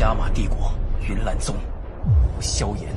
加玛帝国云岚宗萧炎。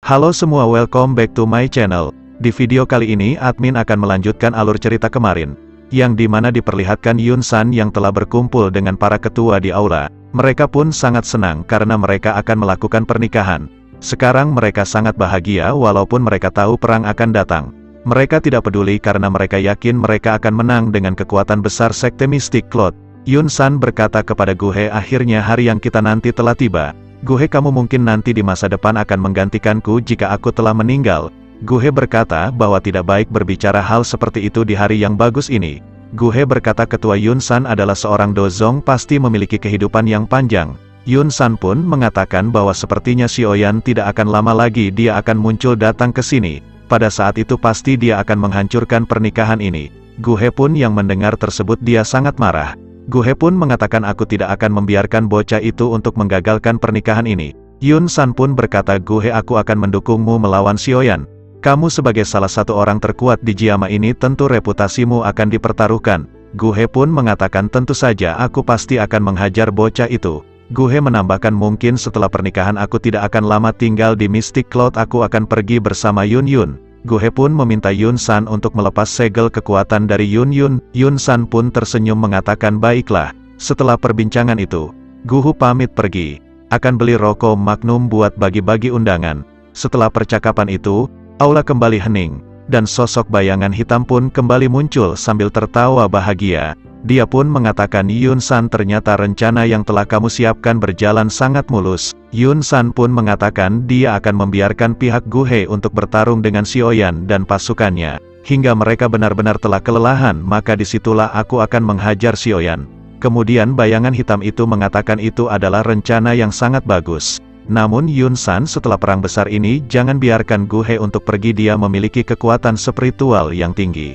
Halo semua, welcome back to my channel. Di video kali ini admin akan melanjutkan alur cerita kemarin, yang dimana diperlihatkan Yun San yang telah berkumpul dengan para ketua di aula. Mereka pun sangat senang karena mereka akan melakukan pernikahan. Sekarang mereka sangat bahagia walaupun mereka tahu perang akan datang. Mereka tidak peduli karena mereka yakin mereka akan menang dengan kekuatan besar sekte Mystic Cloud. Yun San berkata kepada Guhe, akhirnya hari yang kita nanti telah tiba. Guhe, kamu mungkin nanti di masa depan akan menggantikanku jika aku telah meninggal. Guhe berkata bahwa tidak baik berbicara hal seperti itu di hari yang bagus ini. Guhe berkata ketua Yun San adalah seorang dozong, pasti memiliki kehidupan yang panjang. Yun San pun mengatakan bahwa sepertinya Xiaoyan tidak akan lama lagi dia akan muncul datang ke sini. Pada saat itu pasti dia akan menghancurkan pernikahan ini. Guhe pun yang mendengar tersebut dia sangat marah. Guhe pun mengatakan aku tidak akan membiarkan bocah itu untuk menggagalkan pernikahan ini. Yun San pun berkata, Guhe, aku akan mendukungmu melawan Xiaoyan. Kamu sebagai salah satu orang terkuat di Jiama ini tentu reputasimu akan dipertaruhkan. Guhe pun mengatakan tentu saja aku pasti akan menghajar bocah itu. Guhe menambahkan mungkin setelah pernikahan aku tidak akan lama tinggal di Mystic Cloud, aku akan pergi bersama Yun Yun. Guhe pun meminta Yun San untuk melepas segel kekuatan dari Yun Yun. Yun San pun tersenyum mengatakan baiklah. Setelah perbincangan itu, Guhu pamit pergi. Akan beli rokok Magnum buat bagi-bagi undangan. Setelah percakapan itu, aula kembali hening, dan sosok bayangan hitam pun kembali muncul sambil tertawa bahagia. Dia pun mengatakan, Yun San, ternyata rencana yang telah kamu siapkan berjalan sangat mulus. Yun San pun mengatakan dia akan membiarkan pihak Guhe untuk bertarung dengan Xiaoyan dan pasukannya. Hingga mereka benar-benar telah kelelahan, maka disitulah aku akan menghajar Xiaoyan. Kemudian bayangan hitam itu mengatakan itu adalah rencana yang sangat bagus. Namun Yun San, setelah perang besar ini jangan biarkan Guhe untuk pergi, dia memiliki kekuatan spiritual yang tinggi.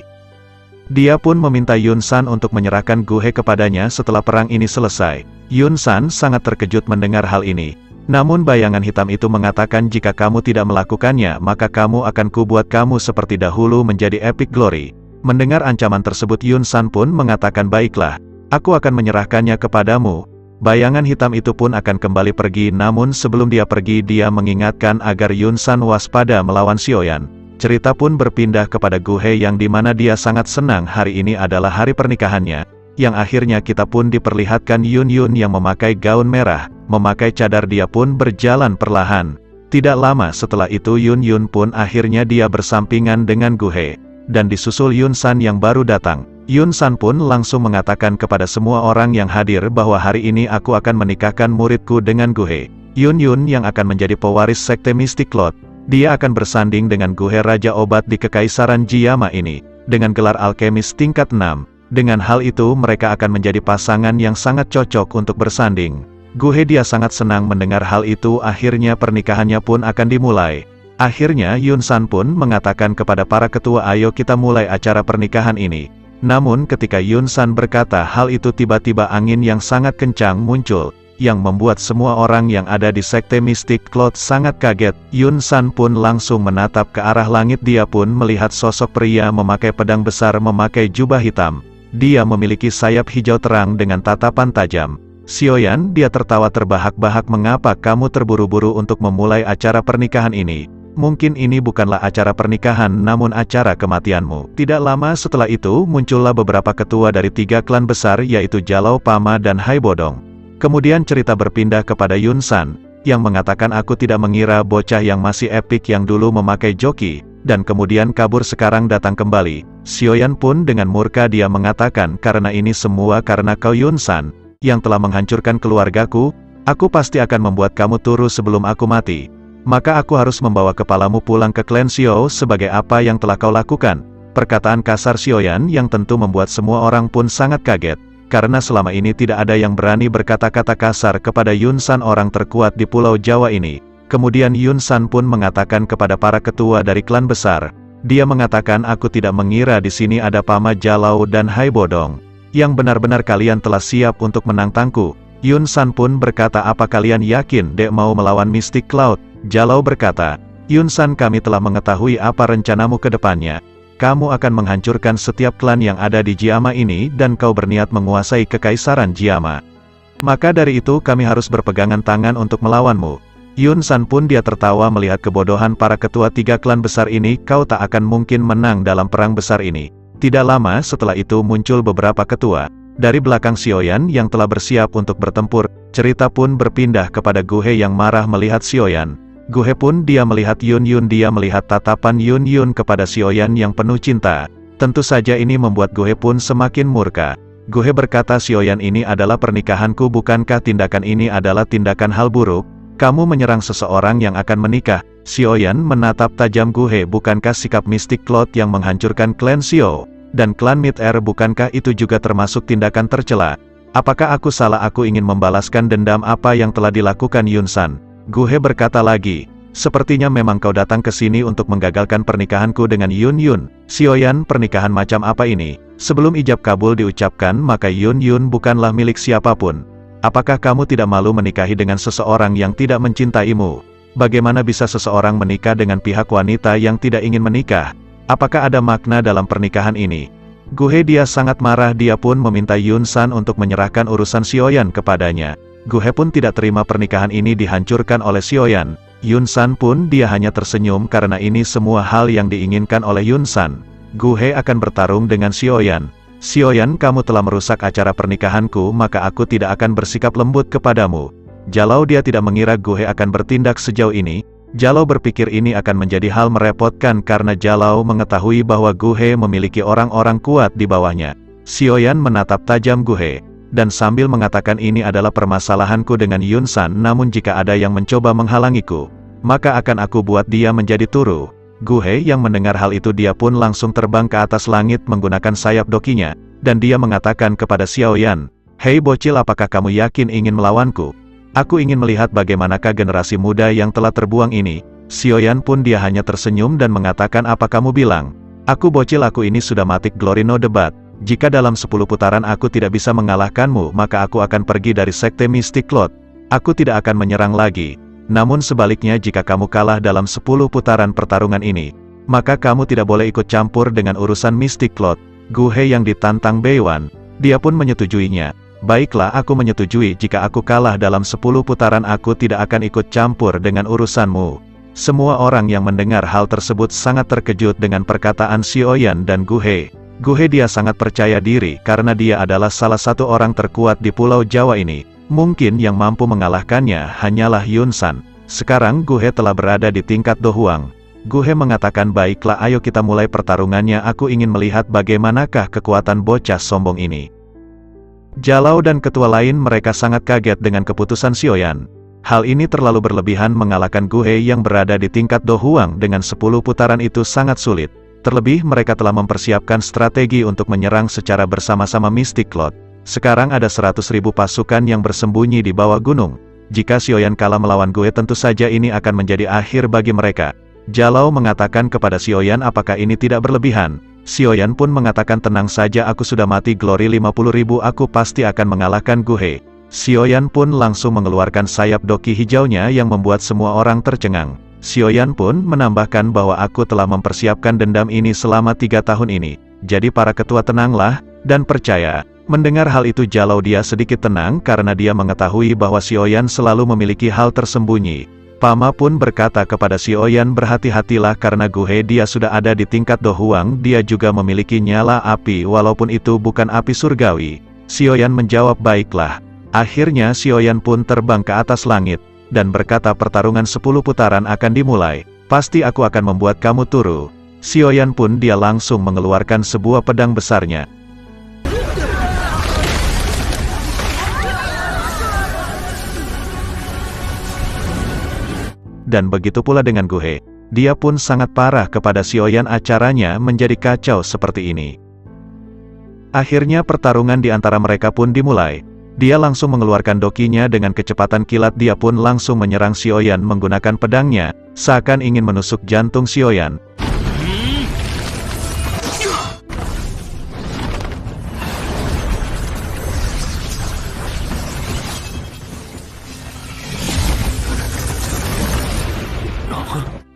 Dia pun meminta Yun San untuk menyerahkan Guhe kepadanya setelah perang ini selesai. Yun San sangat terkejut mendengar hal ini. Namun bayangan hitam itu mengatakan jika kamu tidak melakukannya maka kamu akan kubuat kamu seperti dahulu menjadi epic glory. Mendengar ancaman tersebut Yun San pun mengatakan baiklah, aku akan menyerahkannya kepadamu. Bayangan hitam itu pun akan kembali pergi, namun sebelum dia pergi dia mengingatkan agar Yun San waspada melawan Xiaoyan. Cerita pun berpindah kepada Guhe yang dimana dia sangat senang hari ini adalah hari pernikahannya, yang akhirnya kita pun diperlihatkan Yun Yun yang memakai gaun merah, memakai cadar, dia pun berjalan perlahan. Tidak lama setelah itu Yun Yun pun akhirnya dia bersampingan dengan Guhe, dan disusul Yun San yang baru datang. Yun San pun langsung mengatakan kepada semua orang yang hadir bahwa hari ini aku akan menikahkan muridku dengan Guhe. Yun Yun yang akan menjadi pewaris sekte Mystic Cloud. Dia akan bersanding dengan Guhe, Raja Obat di Kekaisaran Jiama ini, dengan gelar alkemis tingkat 6. Dengan hal itu mereka akan menjadi pasangan yang sangat cocok untuk bersanding. Guhe dia sangat senang mendengar hal itu, akhirnya pernikahannya pun akan dimulai. Akhirnya Yun San pun mengatakan kepada para ketua, ayo kita mulai acara pernikahan ini. Namun ketika Yun San berkata hal itu tiba-tiba angin yang sangat kencang muncul, yang membuat semua orang yang ada di sekte Mystic Cloud sangat kaget. Yun San pun langsung menatap ke arah langit, dia pun melihat sosok pria memakai pedang besar memakai jubah hitam. Dia memiliki sayap hijau terang dengan tatapan tajam. Xiaoyan, dia tertawa terbahak-bahak, mengapa kamu terburu-buru untuk memulai acara pernikahan ini? Mungkin ini bukanlah acara pernikahan namun acara kematianmu. Tidak lama setelah itu muncullah beberapa ketua dari 3 klan besar yaitu Jalau, Pama dan Hai Bodong. Kemudian cerita berpindah kepada Yun San, yang mengatakan aku tidak mengira bocah yang masih epik yang dulu memakai joki, dan kemudian kabur sekarang datang kembali. Xiaoyan pun dengan murka dia mengatakan karena ini semua karena kau Yun San, yang telah menghancurkan keluargaku, aku pasti akan membuat kamu turu sebelum aku mati. Maka aku harus membawa kepalamu pulang ke klan Xiao sebagai apa yang telah kau lakukan. Perkataan kasar Xiaoyan yang tentu membuat semua orang pun sangat kaget. Karena selama ini tidak ada yang berani berkata-kata kasar kepada Yun San, orang terkuat di Pulau Jawa ini. Kemudian Yun San pun mengatakan kepada para ketua dari klan besar. Dia mengatakan aku tidak mengira di sini ada Pama, Jalau dan Hai Bodong. Yang benar-benar kalian telah siap untuk menantangku. Yun San pun berkata apa kalian yakin dek mau melawan Mystic Cloud? Jalau berkata, Yun San, kami telah mengetahui apa rencanamu ke depannya. Kamu akan menghancurkan setiap klan yang ada di Jiama ini dan kau berniat menguasai kekaisaran Jiama. Maka dari itu kami harus berpegangan tangan untuk melawanmu. Yun San pun dia tertawa melihat kebodohan para ketua 3 klan besar ini. Kau tak akan mungkin menang dalam perang besar ini. Tidak lama setelah itu muncul beberapa ketua dari belakang Xiaoyan yang telah bersiap untuk bertempur. Cerita pun berpindah kepada Guhe yang marah melihat Xiaoyan. Guhe pun dia melihat Yun Yun, dia melihat tatapan Yun Yun kepada Xiaoyan yang penuh cinta. Tentu saja ini membuat Guhe pun semakin murka. Guhe berkata, Xiaoyan, ini adalah pernikahanku, bukankah tindakan ini adalah tindakan hal buruk? Kamu menyerang seseorang yang akan menikah. Xiaoyan menatap tajam Guhe, bukankah sikap Mystic Cloud yang menghancurkan klan Xiao dan klan Mid-Air, bukankah itu juga termasuk tindakan tercela? Apakah aku salah? Aku ingin membalaskan dendam apa yang telah dilakukan Yun San. Guhe berkata lagi, sepertinya memang kau datang ke sini untuk menggagalkan pernikahanku dengan Yun Yun. Xiaoyan, pernikahan macam apa ini? Sebelum ijab kabul diucapkan, maka Yun Yun bukanlah milik siapapun. Apakah kamu tidak malu menikahi dengan seseorang yang tidak mencintaimu? Bagaimana bisa seseorang menikah dengan pihak wanita yang tidak ingin menikah? Apakah ada makna dalam pernikahan ini? Guhe dia sangat marah, dia pun meminta Yun San untuk menyerahkan urusan Xiaoyan kepadanya. Guhe pun tidak terima pernikahan ini dihancurkan oleh Xiaoyan. Yun San pun dia hanya tersenyum karena ini semua hal yang diinginkan oleh Yun San. Guhe akan bertarung dengan Xiaoyan. Xiaoyan, kamu telah merusak acara pernikahanku, maka aku tidak akan bersikap lembut kepadamu. Jalau dia tidak mengira Guhe akan bertindak sejauh ini. Jalau berpikir ini akan menjadi hal merepotkan karena Jalau mengetahui bahwa Guhe memiliki orang-orang kuat di bawahnya. Xiaoyan menatap tajam Guhe dan sambil mengatakan, ini adalah permasalahanku dengan Yun San, namun jika ada yang mencoba menghalangiku, maka akan aku buat dia menjadi turu. Guhe yang mendengar hal itu dia pun langsung terbang ke atas langit menggunakan sayap dokinya, dan dia mengatakan kepada Xiaoyan, hei bocil, apakah kamu yakin ingin melawanku? Aku ingin melihat bagaimanakah generasi muda yang telah terbuang ini. Xiaoyan pun dia hanya tersenyum dan mengatakan, apa kamu bilang? Aku bocil, aku ini sudah mati. Glory no debat. Jika dalam 10 putaran aku tidak bisa mengalahkanmu, maka aku akan pergi dari sekte Mystic Cloud. Aku tidak akan menyerang lagi. Namun sebaliknya, jika kamu kalah dalam 10 putaran pertarungan ini, maka kamu tidak boleh ikut campur dengan urusan Mystic Cloud. Guhe yang ditantang Beiwan, dia pun menyetujuinya. Baiklah, aku menyetujui, jika aku kalah dalam 10 putaran aku tidak akan ikut campur dengan urusanmu. Semua orang yang mendengar hal tersebut sangat terkejut dengan perkataan Xiaoyan dan Guhe. Guhe dia sangat percaya diri karena dia adalah salah satu orang terkuat di Pulau Jawa ini. Mungkin yang mampu mengalahkannya hanyalah Yun San. Sekarang Guhe telah berada di tingkat Do Huang. Guhe mengatakan, baiklah, ayo kita mulai pertarungannya, aku ingin melihat bagaimanakah kekuatan bocah sombong ini. Jalau dan ketua lain mereka sangat kaget dengan keputusan Xiaoyan. Hal ini terlalu berlebihan, mengalahkan Guhe yang berada di tingkat Do Huang dengan 10 putaran itu sangat sulit. Terlebih mereka telah mempersiapkan strategi untuk menyerang secara bersama-sama Mystic Cloud. Sekarang ada 100.000 pasukan yang bersembunyi di bawah gunung. Jika Xiaoyan kalah melawan Guhe, tentu saja ini akan menjadi akhir bagi mereka. Jalau mengatakan kepada Xiaoyan, apakah ini tidak berlebihan? Xiaoyan pun mengatakan, tenang saja, aku sudah mati. Glory 50.000, aku pasti akan mengalahkan Guhe. Xiaoyan pun langsung mengeluarkan sayap doki hijaunya yang membuat semua orang tercengang. Xiaoyan pun menambahkan bahwa aku telah mempersiapkan dendam ini selama 3 tahun ini. Jadi para ketua tenanglah, dan percaya. Mendengar hal itu Jalau dia sedikit tenang karena dia mengetahui bahwa Xiaoyan selalu memiliki hal tersembunyi. Pama pun berkata kepada Xiaoyan, berhati-hatilah karena Guhe dia sudah ada di tingkat Do Huang, dia juga memiliki nyala api walaupun itu bukan api surgawi. Xiaoyan menjawab, baiklah. Akhirnya Xiaoyan pun terbang ke atas langit, dan berkata, pertarungan 10 putaran akan dimulai. Pasti aku akan membuat kamu turu. Xiaoyan pun dia langsung mengeluarkan sebuah pedang besarnya. Dan begitu pula dengan Guhe. Dia pun sangat parah kepada Xiaoyan, acaranya menjadi kacau seperti ini. Akhirnya pertarungan di antara mereka pun dimulai. Dia langsung mengeluarkan dokinya dengan kecepatan kilat, dia pun langsung menyerang Xiaoyan menggunakan pedangnya, seakan ingin menusuk jantung Xiaoyan.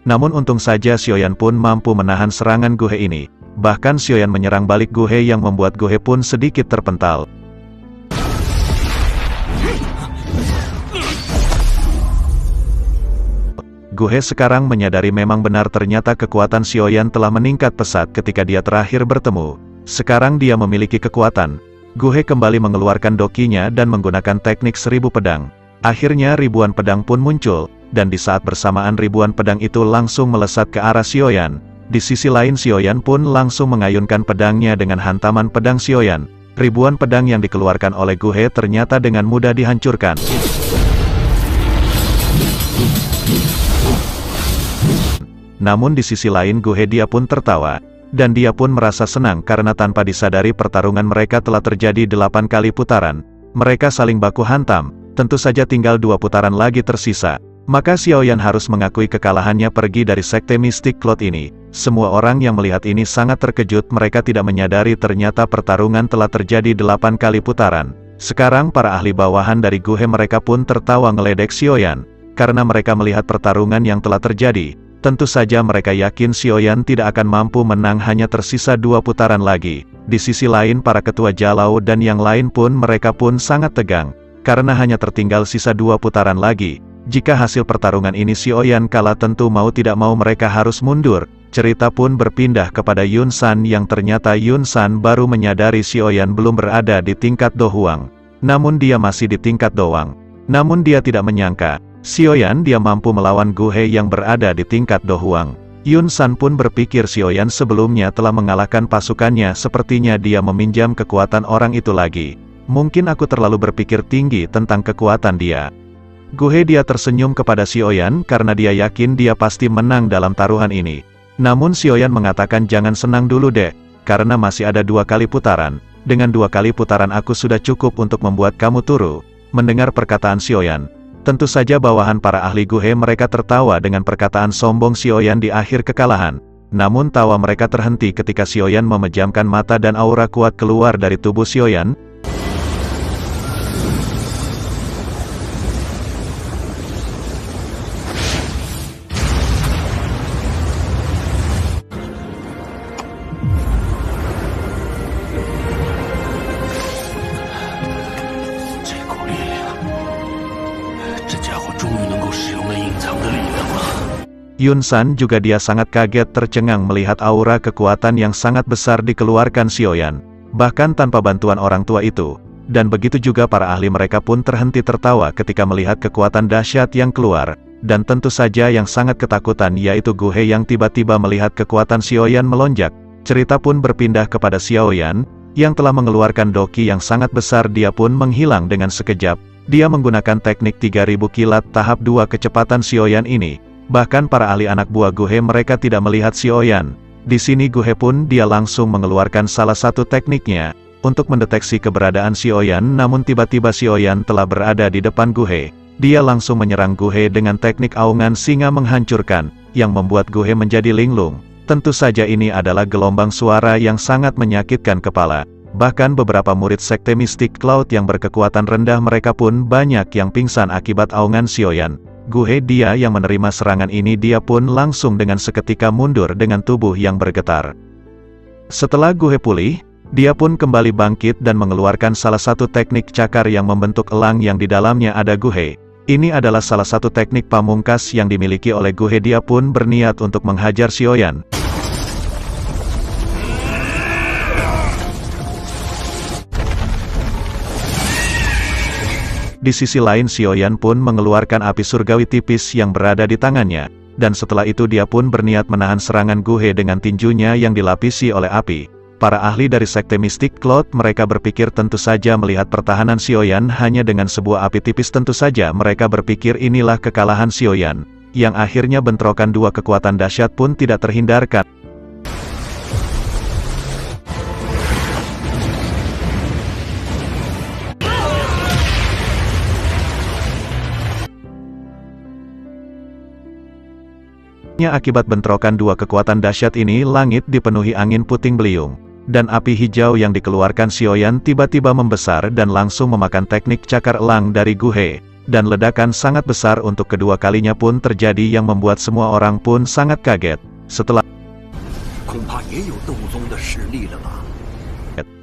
Namun untung saja Xiaoyan pun mampu menahan serangan Guhe ini. Bahkan Xiaoyan menyerang balik Guhe yang membuat Guhe pun sedikit terpental. Guhe sekarang menyadari memang benar ternyata kekuatan Xiaoyan telah meningkat pesat ketika dia terakhir bertemu. Sekarang dia memiliki kekuatan. Guhe kembali mengeluarkan dokinya dan menggunakan teknik 1000 pedang. Akhirnya ribuan pedang pun muncul, dan di saat bersamaan ribuan pedang itu langsung melesat ke arah Xiaoyan. Di sisi lain Xiaoyan pun langsung mengayunkan pedangnya dengan hantaman pedang Xiaoyan. Ribuan pedang yang dikeluarkan oleh Guhe ternyata dengan mudah dihancurkan. Namun di sisi lain Guhe dia pun tertawa. Dan dia pun merasa senang karena tanpa disadari pertarungan mereka telah terjadi 8 kali putaran. Mereka saling baku hantam, tentu saja tinggal 2 putaran lagi tersisa. Maka Xiaoyan harus mengakui kekalahannya pergi dari sekte Mystic Cloud ini. Semua orang yang melihat ini sangat terkejut, mereka tidak menyadari ternyata pertarungan telah terjadi 8 kali putaran. Sekarang para ahli bawahan dari Guhe mereka pun tertawa ngeledek Xiaoyan. Karena mereka melihat pertarungan yang telah terjadi. Tentu saja mereka yakin Xiaoyan tidak akan mampu menang, hanya tersisa 2 putaran lagi. Di sisi lain para ketua Jalau dan yang lain pun mereka pun sangat tegang. Karena hanya tertinggal sisa 2 putaran lagi. Jika hasil pertarungan ini Xiaoyan kalah tentu mau tidak mau mereka harus mundur. Cerita pun berpindah kepada Yun San yang ternyata Yun San baru menyadari Xiaoyan belum berada di tingkat Do Huang. Namun dia masih di tingkat Do Wang. Namun dia tidak menyangka. Xiaoyan dia mampu melawan Guhe yang berada di tingkat Do Huang. Yun San pun berpikir Xiaoyan sebelumnya telah mengalahkan pasukannya, sepertinya dia meminjam kekuatan orang itu lagi. Mungkin aku terlalu berpikir tinggi tentang kekuatan dia. Guhe dia tersenyum kepada Xiaoyan karena dia yakin dia pasti menang dalam taruhan ini. Namun Xiaoyan mengatakan jangan senang dulu deh, karena masih ada 2 kali putaran. Dengan 2 kali putaran aku sudah cukup untuk membuat kamu turu. Mendengar perkataan Xiaoyan, tentu saja bawahan para ahli Guhe mereka tertawa dengan perkataan sombong Xiaoyan di akhir kekalahan. Namun tawa mereka terhenti ketika Xiaoyan memejamkan mata dan aura kuat keluar dari tubuh Xiaoyan. Yun San juga dia sangat kaget tercengang melihat aura kekuatan yang sangat besar dikeluarkan Xiaoyan. Bahkan tanpa bantuan orang tua itu. Dan begitu juga para ahli mereka pun terhenti tertawa ketika melihat kekuatan dahsyat yang keluar. Dan tentu saja yang sangat ketakutan yaitu Guhe yang tiba-tiba melihat kekuatan Xiaoyan melonjak. Cerita pun berpindah kepada Xiaoyan, yang telah mengeluarkan doki yang sangat besar. Dia pun menghilang dengan sekejap. Dia menggunakan teknik 3000 kilat tahap 2 kecepatan Xiaoyan ini. Bahkan para ahli anak buah Guhe mereka tidak melihat Xiaoyan. Di sini Guhe pun dia langsung mengeluarkan salah satu tekniknya untuk mendeteksi keberadaan Xiaoyan, namun tiba-tiba Xiaoyan telah berada di depan Guhe. Dia langsung menyerang Guhe dengan teknik aungan singa menghancurkan, yang membuat Guhe menjadi linglung. Tentu saja ini adalah gelombang suara yang sangat menyakitkan kepala. Bahkan beberapa murid sekte Mystic Cloud yang berkekuatan rendah mereka pun banyak yang pingsan akibat aungan Xiaoyan. Guhe dia yang menerima serangan ini dia pun langsung dengan seketika mundur dengan tubuh yang bergetar. Setelah Guhe pulih, dia pun kembali bangkit dan mengeluarkan salah satu teknik cakar yang membentuk elang yang di dalamnya ada Guhe. Ini adalah salah satu teknik pamungkas yang dimiliki oleh Guhe. Dia pun berniat untuk menghajar Xiaoyan. Di sisi lain Xiaoyan pun mengeluarkan api surgawi tipis yang berada di tangannya, dan setelah itu dia pun berniat menahan serangan Guhe dengan tinjunya yang dilapisi oleh api. Para ahli dari sekte Mystic Cloud mereka berpikir tentu saja melihat pertahanan Xiaoyan hanya dengan sebuah api tipis, tentu saja mereka berpikir inilah kekalahan Xiaoyan, yang akhirnya bentrokan 2 kekuatan dahsyat pun tidak terhindarkan. Akibat bentrokan 2 kekuatan dahsyat ini langit dipenuhi angin puting beliung, dan api hijau yang dikeluarkan Xiaoyan tiba-tiba membesar dan langsung memakan teknik cakar elang dari Guhe, dan ledakan sangat besar untuk kedua kalinya pun terjadi yang membuat semua orang pun sangat kaget.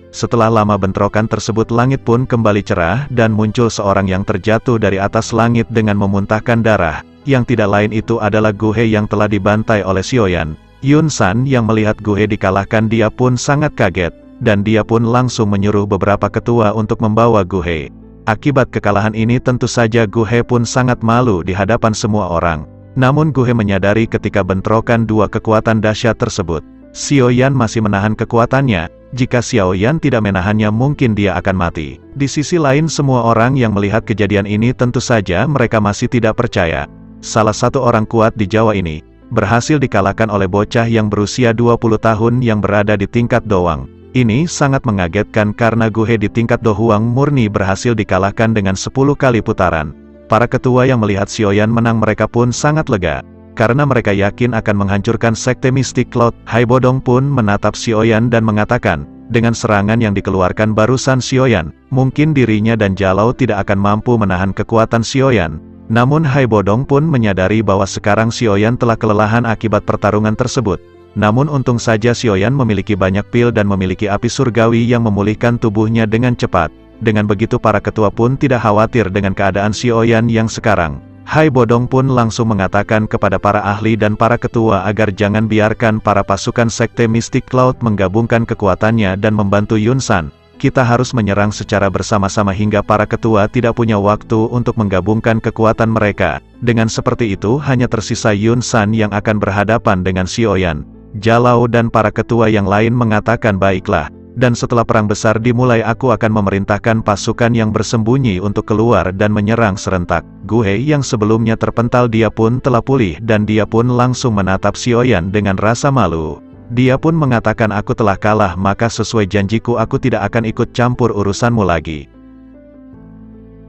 Setelah lama bentrokan tersebut langit pun kembali cerah dan muncul seorang yang terjatuh dari atas langit dengan memuntahkan darah. yang tidak lain itu adalah Guhe yang telah dibantai oleh Xiaoyan. Yun San yang melihat Guhe dikalahkan dia pun sangat kaget, dan dia pun langsung menyuruh beberapa ketua untuk membawa Guhe. Akibat kekalahan ini tentu saja Guhe pun sangat malu di hadapan semua orang. Namun Guhe menyadari ketika bentrokan dua kekuatan dahsyat tersebut, Xiaoyan masih menahan kekuatannya. Jika Xiaoyan tidak menahannya mungkin dia akan mati. Di sisi lain semua orang yang melihat kejadian ini tentu saja mereka masih tidak percaya. Salah satu orang kuat di Jawa ini, berhasil dikalahkan oleh bocah yang berusia 20 tahun yang berada di tingkat doang. Ini sangat mengagetkan karena Guhe di tingkat dohuang murni berhasil dikalahkan dengan 10 kali putaran. Para ketua yang melihat Xiaoyan menang mereka pun sangat lega. Karena mereka yakin akan menghancurkan sekte Mystic Cloud, Hai Bodong pun menatap Xiaoyan dan mengatakan, dengan serangan yang dikeluarkan barusan Xiaoyan, mungkin dirinya dan Jalau tidak akan mampu menahan kekuatan Xiaoyan. Namun Hai Bodong pun menyadari bahwa sekarang Xiaoyan telah kelelahan akibat pertarungan tersebut. Namun untung saja Xiaoyan memiliki banyak pil dan memiliki api surgawi yang memulihkan tubuhnya dengan cepat. Dengan begitu para ketua pun tidak khawatir dengan keadaan Xiaoyan yang sekarang. Hai Bodong pun langsung mengatakan kepada para ahli dan para ketua agar jangan biarkan para pasukan sekte Mystic Cloud menggabungkan kekuatannya dan membantu Yun San. Kita harus menyerang secara bersama-sama hingga para ketua tidak punya waktu untuk menggabungkan kekuatan mereka. Dengan seperti itu hanya tersisa Yun San yang akan berhadapan dengan Xiaoyan. Jalau dan para ketua yang lain mengatakan baiklah. Dan setelah perang besar dimulai aku akan memerintahkan pasukan yang bersembunyi untuk keluar dan menyerang serentak. Guhe yang sebelumnya terpental dia pun telah pulih dan dia pun langsung menatap Xiaoyan dengan rasa malu. Dia pun mengatakan aku telah kalah maka sesuai janjiku aku tidak akan ikut campur urusanmu lagi.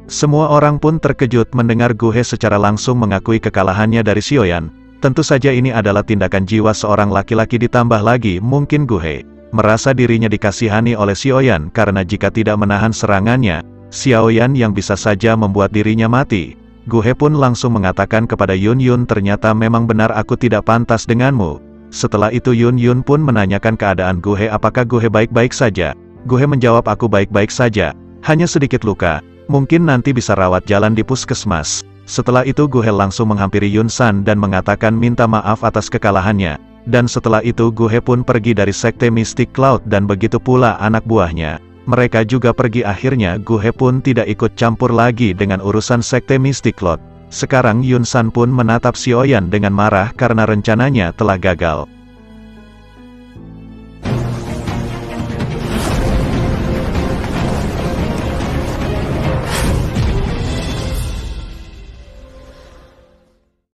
Semua orang pun terkejut mendengar Guhe secara langsung mengakui kekalahannya dari Xiaoyan. Tentu saja ini adalah tindakan jiwa seorang laki-laki ditambah lagi mungkin Guhe merasa dirinya dikasihani oleh Xiaoyan karena jika tidak menahan serangannya, Xiaoyan yang bisa saja membuat dirinya mati. Guhe pun langsung mengatakan kepada Yun Yun ternyata memang benar aku tidak pantas denganmu. Setelah itu Yun Yun pun menanyakan keadaan Guhe apakah Guhe baik-baik saja. Guhe menjawab aku baik-baik saja, hanya sedikit luka, mungkin nanti bisa rawat jalan di puskesmas. Setelah itu Guhe langsung menghampiri Yun San dan mengatakan minta maaf atas kekalahannya. Dan setelah itu Guhe pun pergi dari sekte Mystic Cloud dan begitu pula anak buahnya. Mereka juga pergi akhirnya Guhe pun tidak ikut campur lagi dengan urusan sekte Mystic Cloud. Sekarang Yun San pun menatap Xiaoyan dengan marah karena rencananya telah gagal.